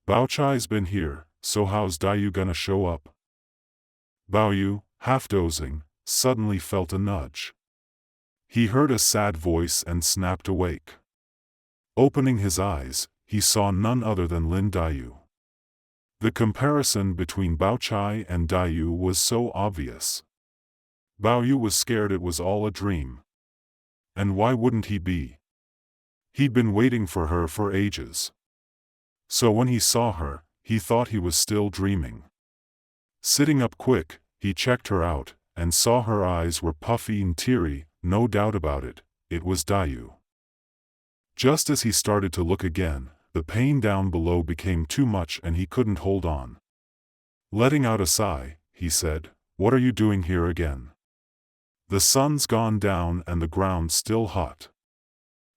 Baochai's been here, so how's Daiyu gonna show up? Baoyu, half dozing, suddenly felt a nudge. He heard a sad voice and snapped awake. Opening his eyes, he saw none other than Lin Daiyu. The comparison between Baochai and Daiyu was so obvious. Baoyu was scared it was all a dream. And why wouldn't he be? He'd been waiting for her for ages. So when he saw her, he thought he was still dreaming. Sitting up quick, he checked her out, and saw her eyes were puffy and teary. No doubt about it, it was Daiyu. Just as he started to look again, the pain down below became too much and he couldn't hold on. Letting out a sigh, he said, "What are you doing here again? The sun's gone down and the ground's still hot.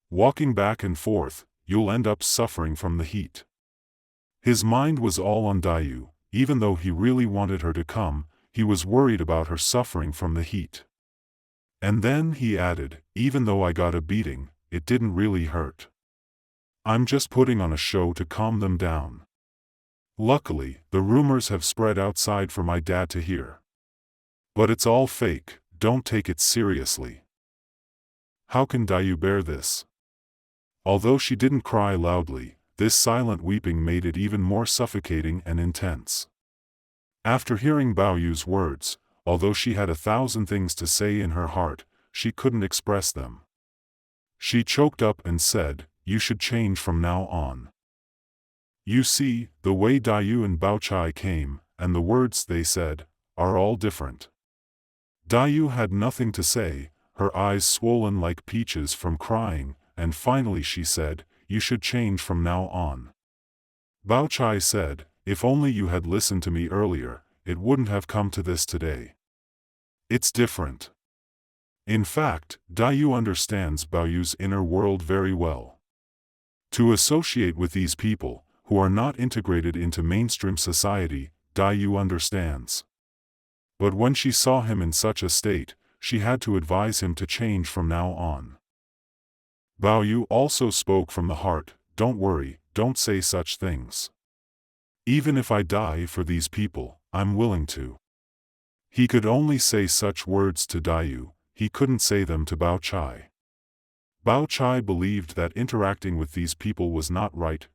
Walking back and forth, you'll end up suffering from the heat." His mind was all on Daiyu. Even though he really wanted her to come, he was worried about her suffering from the heat. And then he added, "Even though I got a beating, it didn't really hurt. I'm just putting on a show to calm them down. Luckily, the rumors have spread outside for my dad to hear. But it's all fake, don't take it seriously." How can Daiyu bear this? Although she didn't cry loudly, this silent weeping made it even more suffocating and intense. After hearing Baoyu's words, although she had 1,000 things to say in her heart, she couldn't express them. She choked up and said, "You should change from now on. You see, the way Daiyu and Baochai came, and the words they said, are all different." Daiyu had nothing to say, her eyes swollen like peaches from crying, and finally she said, "You should change from now on." Baochai said, "If only you had listened to me earlier, it wouldn't have come to this today. It's different." In fact, Daiyu understands Baoyu's inner world very well. To associate with these people, who are not integrated into mainstream society, Daiyu understands. But when she saw him in such a state, she had to advise him to change from now on. Baoyu also spoke from the heart, "Don't worry, don't say such things. Even if I die for these people, I'm willing to." He could only say such words to Daiyu, he couldn't say them to Baochai. Baochai believed that interacting with these people was not right?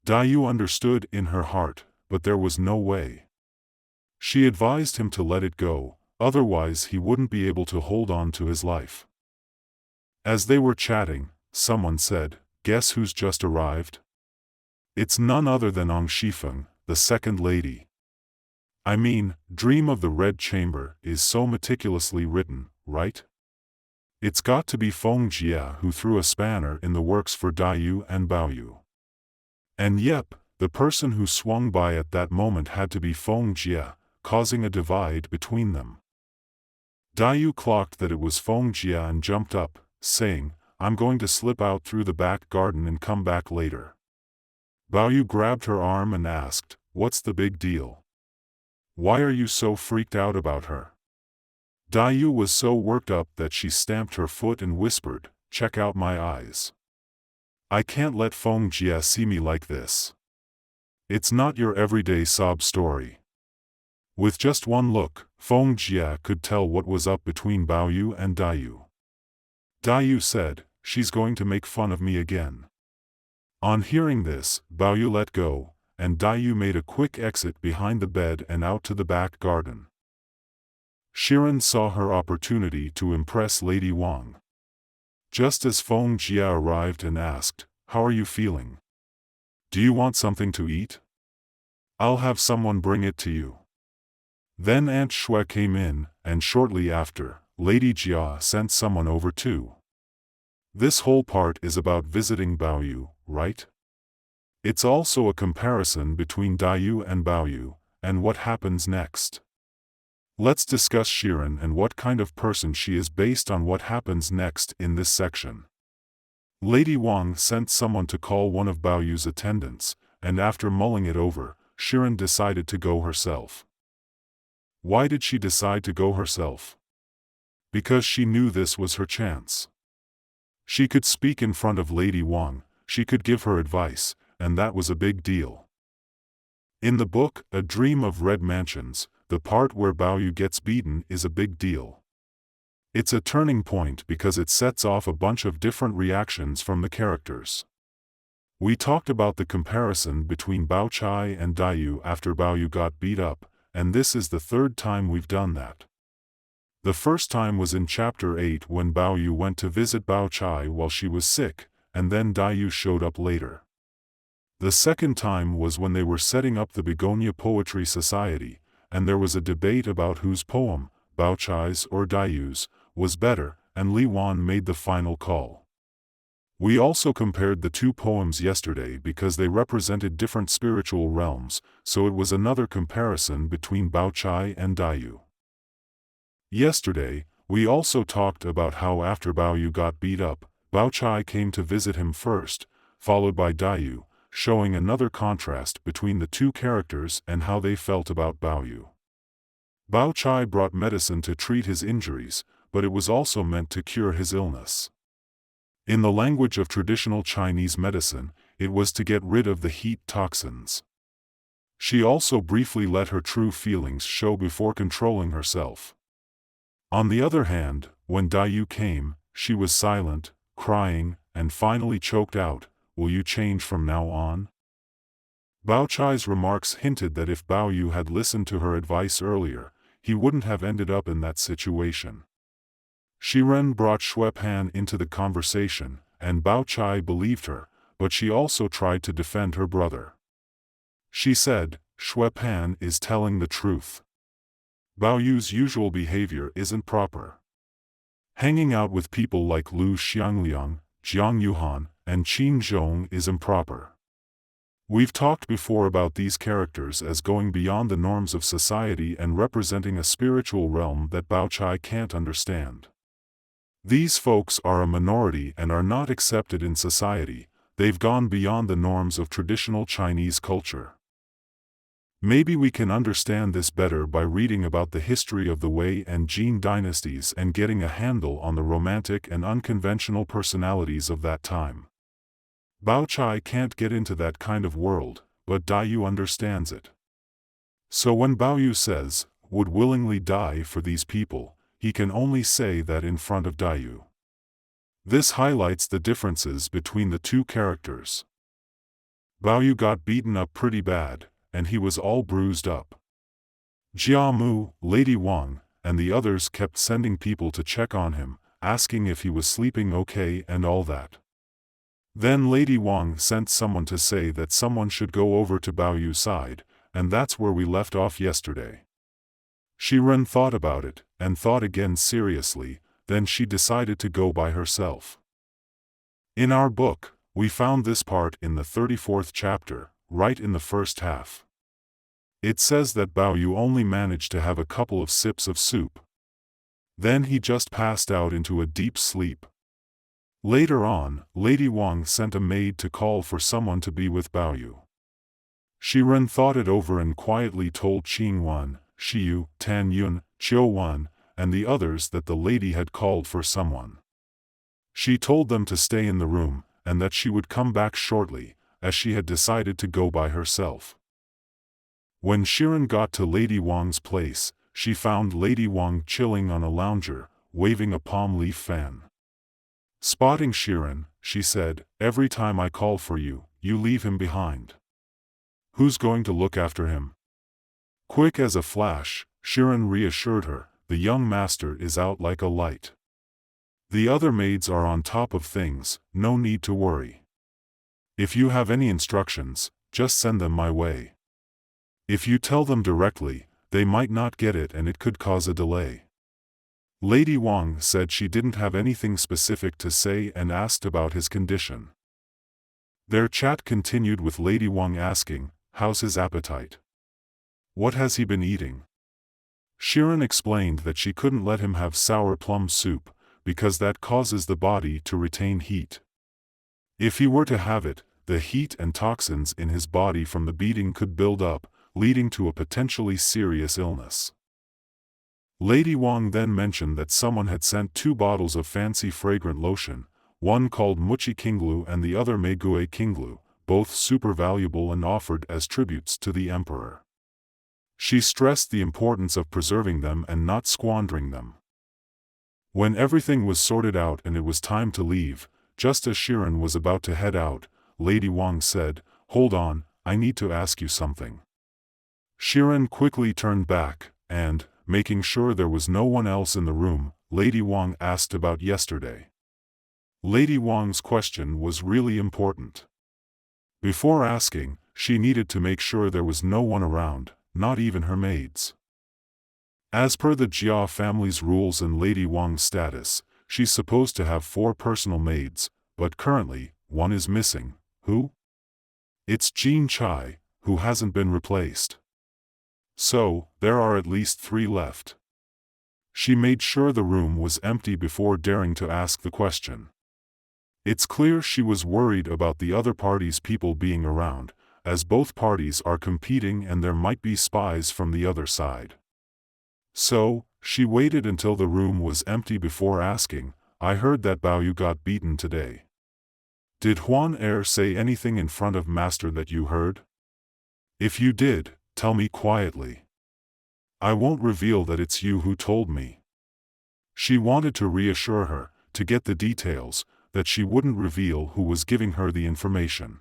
Daiyu understood in her heart, but there was no way. She advised him to let it go, otherwise he wouldn't be able to hold on to his life. As they were chatting, someone said, "Guess who's just arrived? It's none other than Wang Xifeng, the second lady. I mean, Dream of the Red Chamber is so meticulously written, right? It's got to be Feng Jia who threw a spanner in the works for Daiyu and Baoyu. And yep, the person who swung by at that moment had to be Feng Jia, causing a divide between them." Daiyu clocked that it was Feng Jia and jumped up, saying, "I'm going to slip out through the back garden and come back later." Baoyu grabbed her arm and asked, "What's the big deal? Why are you so freaked out about her?" Daiyu was so worked up that she stamped her foot and whispered, "Check out my eyes. I can't let Feng Jia see me like this. It's not your everyday sob story." With just one look, Feng Jia could tell what was up between Baoyu and Daiyu. Daiyu said, "She's going to make fun of me again." On hearing this, Baoyu let go, and Daiyu made a quick exit behind the bed and out to the back garden. Xiren saw her opportunity to impress Lady Wang. Just as Feng Jia arrived and asked, "How are you feeling? Do you want something to eat? I'll have someone bring it to you." Then Aunt Shui came in, and shortly after, Lady Jia sent someone over too. This whole part is about visiting Baoyu, right? It's also a comparison between Daiyu and Baoyu, and what happens next. Let's discuss Xiren and what kind of person she is based on what happens next in this section. Lady Wang sent someone to call one of Baoyu's attendants, and after mulling it over, Xiren decided to go herself. Why did she decide to go herself? Because she knew this was her chance. She could speak in front of Lady Wang, she could give her advice, and that was a big deal. In the book, A Dream of Red Mansions, the part where Baoyu gets beaten is a big deal. It's a turning point because it sets off a bunch of different reactions from the characters. We talked about the comparison between Baochai and Daiyu after Baoyu got beat up, and this is the third time we've done that. The first time was in Chapter 8 when Baoyu went to visit Baochai while she was sick, and then Daiyu showed up later. The second time was when they were setting up the Begonia Poetry Society, and there was a debate about whose poem, Baochai's or Daiyu's, was better, and Lady Wang made the final call. We also compared the two poems yesterday because they represented different spiritual realms, so it was another comparison between Baochai and Daiyu. Yesterday, we also talked about how after Baoyu got beat up, Baochai came to visit him first, followed by Daiyu, showing another contrast between the two characters and how they felt about Baoyu. Baochai brought medicine to treat his injuries, but it was also meant to cure his illness. In the language of traditional Chinese medicine, it was to get rid of the heat toxins. She also briefly let her true feelings show before controlling herself. On the other hand, when Daiyu came, she was silent, crying, and finally choked out, "Will you change from now on?" Baochai's remarks hinted that if Baoyu had listened to her advice earlier, he wouldn't have ended up in that situation. Xiren brought Xuepan into the conversation, and Baochai believed her, but she also tried to defend her brother. She said, "Xuepan is telling the truth. Baoyu's usual behavior isn't proper. Hanging out with people like Lu Xiangliang, Jiang Yuhan, and Qin Zhong is improper." We've talked before about these characters as going beyond the norms of society and representing a spiritual realm that Baochai can't understand. These folks are a minority and are not accepted in society. They've gone beyond the norms of traditional Chinese culture. Maybe we can understand this better by reading about the history of the Wei and Jin dynasties and getting a handle on the romantic and unconventional personalities of that time. Baochai can't get into that kind of world, but Daiyu understands it. So when Baoyu says, "would willingly die for these people," he can only say that in front of Daiyu. This highlights the differences between the two characters. Baoyu got beaten up pretty bad, and he was all bruised up. Jiamu, Lady Wang, and the others kept sending people to check on him, asking if he was sleeping okay and all that. Then Lady Wang sent someone to say that someone should go over to Baoyu's side, and that's where we left off yesterday. Xiren thought about it, and thought again seriously, then she decided to go by herself. In our book, we found this part in the 34th chapter, right in the first half. It says that Baoyu only managed to have a couple of sips of soup. Then he just passed out into a deep sleep. Later on, Lady Wang sent a maid to call for someone to be with Baoyu. Xiren thought it over and quietly told Qing Wan, Xiyu, Tan Yun, Qiu Wan, and the others that the lady had called for someone. She told them to stay in the room, and that she would come back shortly, as she had decided to go by herself. When Xiren got to Lady Wang's place, she found Lady Wang chilling on a lounger, waving a palm leaf fan. Spotting Xiren, she said, "Every time I call for you, you leave him behind. Who's going to look after him?" Quick as a flash, Xiren reassured her, "The young master is out like a light. The other maids are on top of things, no need to worry. If you have any instructions, just send them my way. If you tell them directly, they might not get it and it could cause a delay." Lady Wang said she didn't have anything specific to say and asked about his condition. Their chat continued with Lady Wang asking, "How's his appetite? What has he been eating?" Xiren explained that she couldn't let him have sour plum soup, because that causes the body to retain heat. If he were to have it, the heat and toxins in his body from the beating could build up, leading to a potentially serious illness. Lady Wang then mentioned that someone had sent 2 bottles of fancy fragrant lotion, one called Muchi Kinglu and the other Meiguei Kinglu, both super valuable and offered as tributes to the emperor. She stressed the importance of preserving them and not squandering them. When everything was sorted out and it was time to leave, just as Xiren was about to head out, Lady Wang said, "Hold on, I need to ask you something." Xiren quickly turned back, and, making sure there was no one else in the room, Lady Wang asked about yesterday. Lady Wang's question was really important. Before asking, she needed to make sure there was no one around, not even her maids. As per the Jia family's rules and Lady Wang's status, she's supposed to have 4 personal maids, but currently, one is missing. Who? It's Jean Chai, who hasn't been replaced. So, there are at least 3 left. She made sure the room was empty before daring to ask the question. It's clear she was worried about the other party's people being around, as both parties are competing and there might be spies from the other side. So, she waited until the room was empty before asking, "I heard that Baoyu got beaten today. Did Huan Er say anything in front of Master that you heard? If you did, tell me quietly. I won't reveal that it's you who told me." She wanted to reassure her, to get the details, that she wouldn't reveal who was giving her the information.